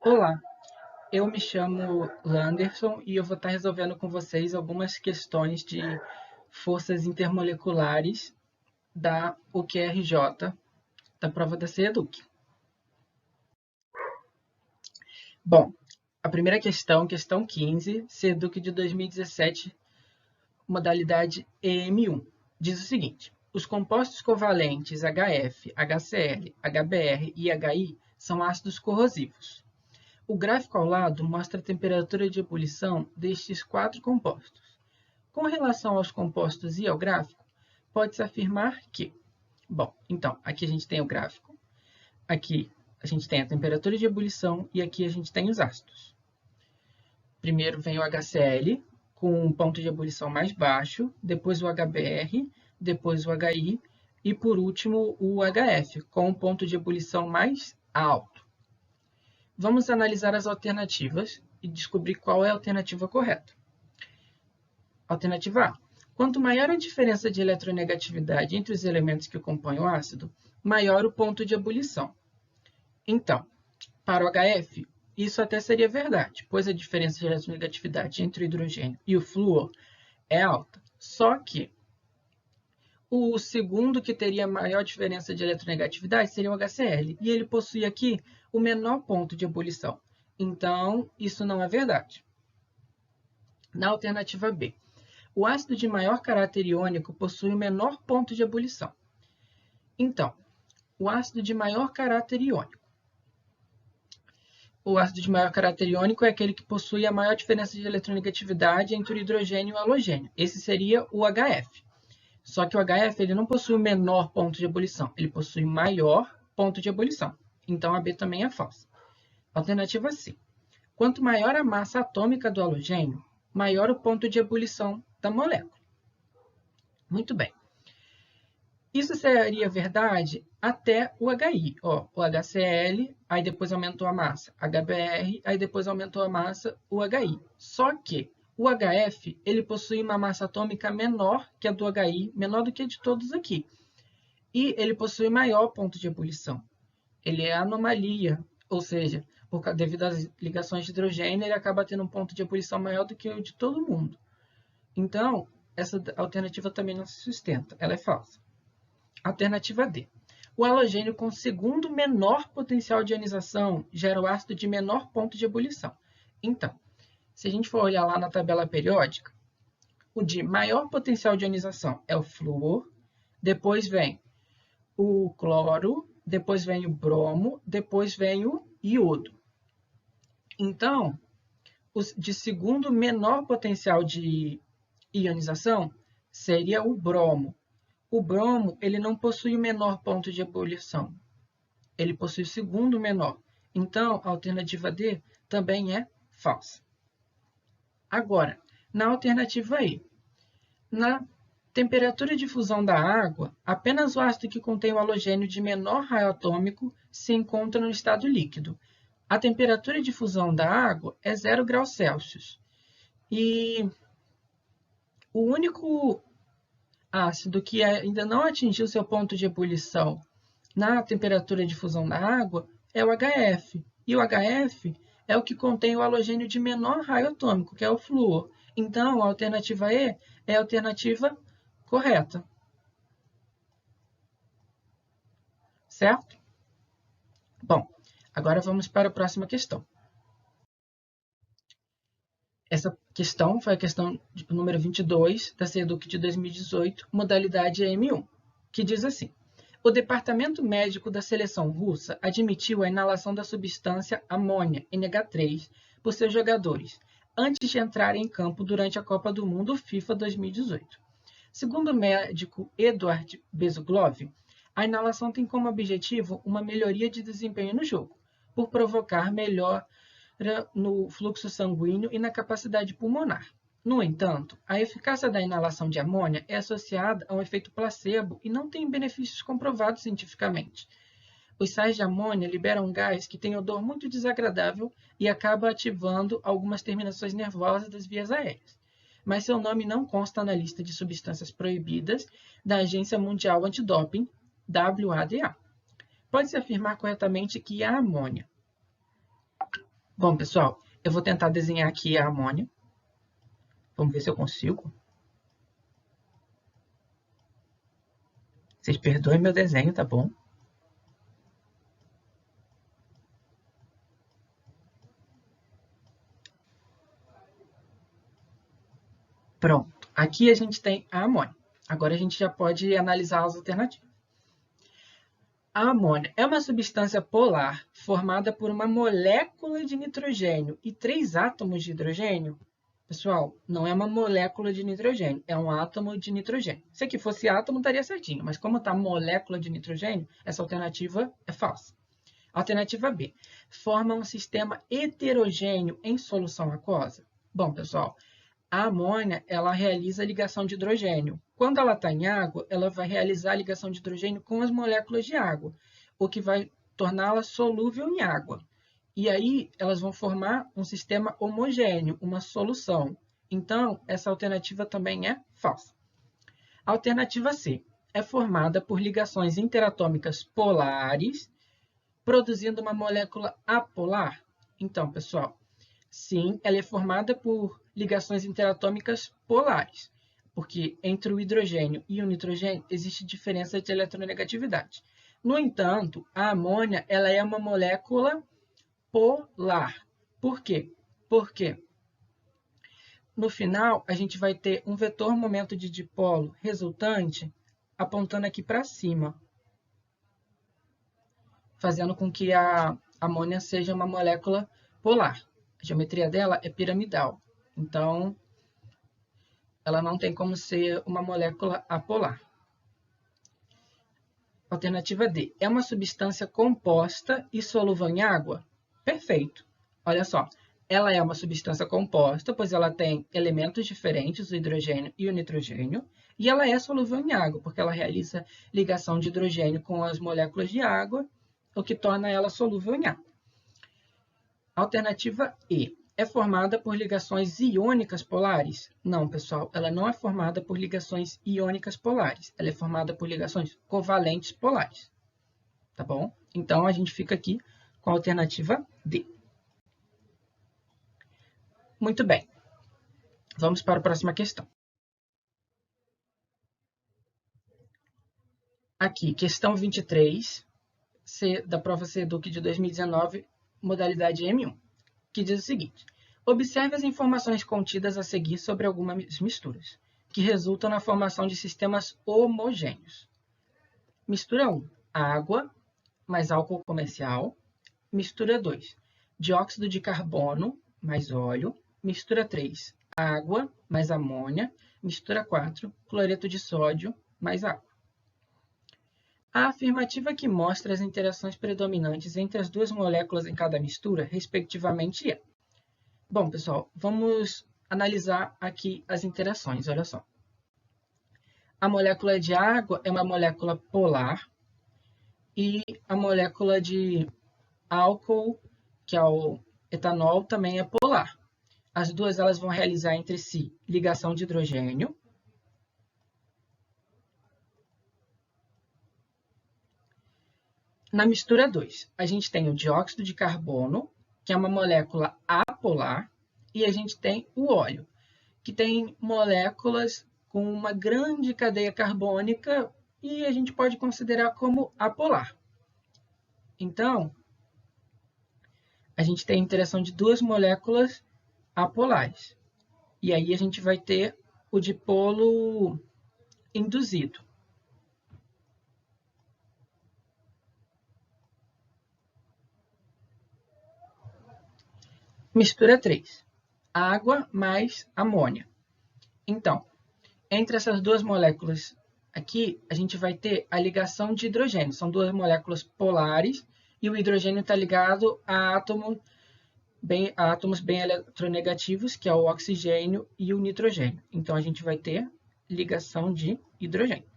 Olá, eu me chamo Landerson e eu vou estar resolvendo com vocês algumas questões de forças intermoleculares da UQRJ, da prova da CEDUC. Bom, a primeira questão, questão 15, CEDUC de 2017, modalidade EM1, diz o seguinte: os compostos covalentes HF, HCl, HBr e HI são ácidos corrosivos. O gráfico ao lado mostra a temperatura de ebulição destes 4 compostos. Com relação aos compostos e ao gráfico, pode-se afirmar que... Bom, então, aqui a gente tem o gráfico, aqui a gente tem a temperatura de ebulição e aqui a gente tem os ácidos. Primeiro vem o HCl, com um ponto de ebulição mais baixo, depois o HBr, depois o HI e, por último, o HF, com um ponto de ebulição mais alto. Vamos analisar as alternativas e descobrir qual é a alternativa correta. Alternativa A. Quanto maior a diferença de eletronegatividade entre os elementos que compõem o ácido, maior o ponto de ebulição. Então, para o HF, isso até seria verdade, pois a diferença de eletronegatividade entre o hidrogênio e o flúor é alta. Só que o segundo que teria maior diferença de eletronegatividade seria o HCl, e ele possui aqui o menor ponto de ebulição. Então, isso não é verdade. Na alternativa B, o ácido de maior caráter iônico possui o menor ponto de ebulição. Então, o ácido de maior caráter iônico. O ácido de maior caráter iônico é aquele que possui a maior diferença de eletronegatividade entre o hidrogênio e o halogênio. Esse seria o HF. Só que o HF ele não possui o menor ponto de ebulição, ele possui maior ponto de ebulição. Então, a B também é falsa. Alternativa C. Quanto maior a massa atômica do halogênio, maior o ponto de ebulição da molécula. Muito bem. Isso seria verdade até o HI. Ó, o HCl, aí depois aumentou a massa. HBr, aí depois aumentou a massa, o HI. Só que o HF ele possui uma massa atômica menor que a do HI, menor do que a de todos aqui. E ele possui maior ponto de ebulição. Ele é anomalia, ou seja, devido às ligações de hidrogênio, ele acaba tendo um ponto de ebulição maior do que o de todo mundo. Então, essa alternativa também não se sustenta, ela é falsa. Alternativa D. O halogênio com segundo menor potencial de ionização gera o ácido de menor ponto de ebulição. Então, se a gente for olhar lá na tabela periódica, o de maior potencial de ionização é o flúor, depois vem o cloro, depois vem o bromo, depois vem o iodo. Então, de segundo menor potencial de ionização seria o bromo. O bromo ele não possui o menor ponto de ebulição. Ele possui o segundo menor. Então, a alternativa D também é falsa. Agora, na alternativa E, na temperatura de fusão da água, apenas o ácido que contém o halogênio de menor raio atômico se encontra no estado líquido. A temperatura de fusão da água é 0 graus Celsius. E o único ácido que ainda não atingiu seu ponto de ebulição na temperatura de fusão da água é o HF. E o HF é o que contém o halogênio de menor raio atômico, que é o flúor. Então, a alternativa E é a alternativa correta. Certo? Bom, agora vamos para a próxima questão. Essa questão foi a questão número 22 da CEDUC de 2018, modalidade EM1, que diz assim: o Departamento Médico da Seleção Russa admitiu a inalação da substância amônia, NH3, por seus jogadores, antes de entrarem em campo durante a Copa do Mundo FIFA 2018. Segundo o médico Eduard Bezuglov, a inalação tem como objetivo uma melhoria de desempenho no jogo, por provocar melhora no fluxo sanguíneo e na capacidade pulmonar. No entanto, a eficácia da inalação de amônia é associada a um efeito placebo e não tem benefícios comprovados cientificamente. Os sais de amônia liberam um gás que tem odor muito desagradável e acaba ativando algumas terminações nervosas das vias aéreas. Mas seu nome não consta na lista de substâncias proibidas da Agência Mundial Antidoping, WADA. Pode-se afirmar corretamente que a amônia Bom, pessoal, eu vou tentar desenhar aqui a amônia. Vamos ver se eu consigo. Vocês perdoem meu desenho, tá bom? Pronto. Aqui a gente tem a amônia. Agora a gente já pode analisar as alternativas. A amônia é uma substância polar formada por uma molécula de nitrogênio e 3 átomos de hidrogênio. Pessoal, não é uma molécula de nitrogênio, é um átomo de nitrogênio. Se aqui fosse átomo, estaria certinho, mas como está molécula de nitrogênio, essa alternativa é falsa. Alternativa B. Forma um sistema heterogêneo em solução aquosa. Bom, pessoal, a amônia ela realiza a ligação de hidrogênio. Quando ela está em água, ela vai realizar a ligação de hidrogênio com as moléculas de água, o que vai torná-la solúvel em água. E aí elas vão formar um sistema homogêneo, uma solução. Então, essa alternativa também é falsa. A alternativa C é formada por ligações interatômicas polares, produzindo uma molécula apolar. Então, pessoal, sim, ela é formada por ligações interatômicas polares, porque entre o hidrogênio e o nitrogênio existe diferença de eletronegatividade. No entanto, a amônia ela é uma molécula polar. Por quê? Porque no final a gente vai ter um vetor momento de dipolo resultante apontando aqui para cima, fazendo com que a amônia seja uma molécula polar. A geometria dela é piramidal, então ela não tem como ser uma molécula apolar. Alternativa D. É uma substância composta e solúvel em água? Perfeito. Olha só, ela é uma substância composta, pois ela tem elementos diferentes, o hidrogênio e o nitrogênio, e ela é solúvel em água, porque ela realiza ligação de hidrogênio com as moléculas de água, o que torna ela solúvel em água. Alternativa E. É formada por ligações iônicas polares? Não, pessoal, ela não é formada por ligações iônicas polares. Ela é formada por ligações covalentes polares. Tá bom? Então, a gente fica aqui com a alternativa D. Muito bem. Vamos para a próxima questão. Aqui, questão 23, da prova SEDUC de 2019, modalidade M1, que diz o seguinte: observe as informações contidas a seguir sobre algumas misturas, que resultam na formação de sistemas homogêneos. Mistura 1, água mais álcool comercial. Mistura 2, dióxido de carbono mais óleo. Mistura 3, água mais amônia. Mistura 4, cloreto de sódio mais água. A afirmativa que mostra as interações predominantes entre as duas moléculas em cada mistura, respectivamente, é. Bom, pessoal, vamos analisar aqui as interações, olha só. A molécula de água é uma molécula polar e a molécula de álcool, que é o etanol, também é polar. As duas elas vão realizar entre si ligação de hidrogênio. Na mistura 2, a gente tem o dióxido de carbono, que é uma molécula apolar, e a gente tem o óleo, que tem moléculas com uma grande cadeia carbônica e a gente pode considerar como apolar. Então, a gente tem a interação de duas moléculas apolares. E aí a gente vai ter o dipolo induzido. Mistura 3. Água mais amônia. Então, entre essas duas moléculas aqui, a gente vai ter a ligação de hidrogênio. São duas moléculas polares e o hidrogênio está ligado a átomos bem eletronegativos, que é o oxigênio e o nitrogênio. Então, a gente vai ter ligação de hidrogênio.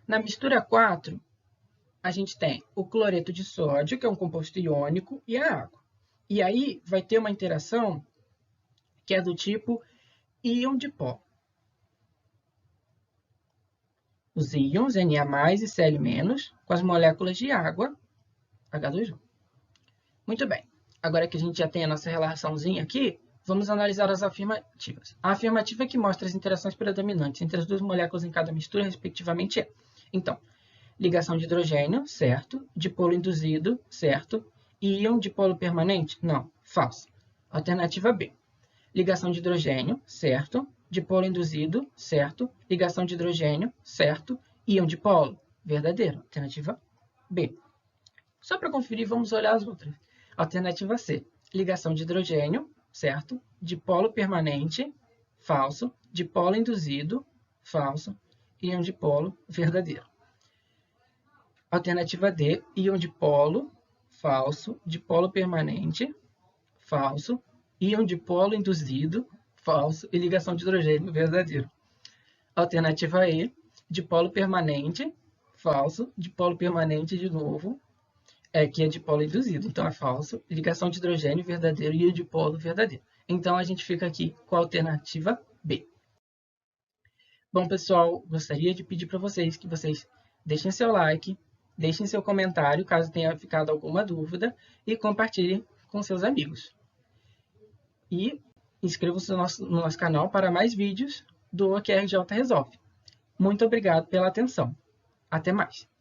Na mistura 4, a gente tem o cloreto de sódio, que é um composto iônico, e a água. E aí vai ter uma interação que é do tipo íon de pó. Os íons Na+ e Cl- com as moléculas de água, H2O. Muito bem. Agora que a gente já tem a nossa relaçãozinha aqui, vamos analisar as afirmativas. A afirmativa que mostra as interações predominantes entre as duas moléculas em cada mistura, respectivamente, é. Então, ligação de hidrogênio, certo. Dipolo induzido, certo. Íon dipolo permanente? Não, falso. Alternativa B. Ligação de hidrogênio, certo. Dipolo induzido, certo. Ligação de hidrogênio, certo. Íon dipolo, verdadeiro. Alternativa B. Só para conferir, vamos olhar as outras. Alternativa C. Ligação de hidrogênio, certo. Dipolo permanente, falso. Dipolo induzido, falso. Íon dipolo, verdadeiro. Alternativa D. Íon dipolo, falso. Dipolo permanente, falso. Íon dipolo induzido, falso. E ligação de hidrogênio, verdadeiro. Alternativa E. Dipolo permanente, falso. Dipolo permanente de novo, que é dipolo induzido, então é falso. Ligação de hidrogênio, verdadeiro. E dipolo, verdadeiro. Então, a gente fica aqui com a alternativa B. Bom, pessoal, gostaria de pedir para vocês que vocês deixem seu like, deixem seu comentário, caso tenha ficado alguma dúvida, e compartilhem com seus amigos. E inscrevam-se no nosso canal para mais vídeos do QRJ Resolve. Muito obrigado pela atenção. Até mais!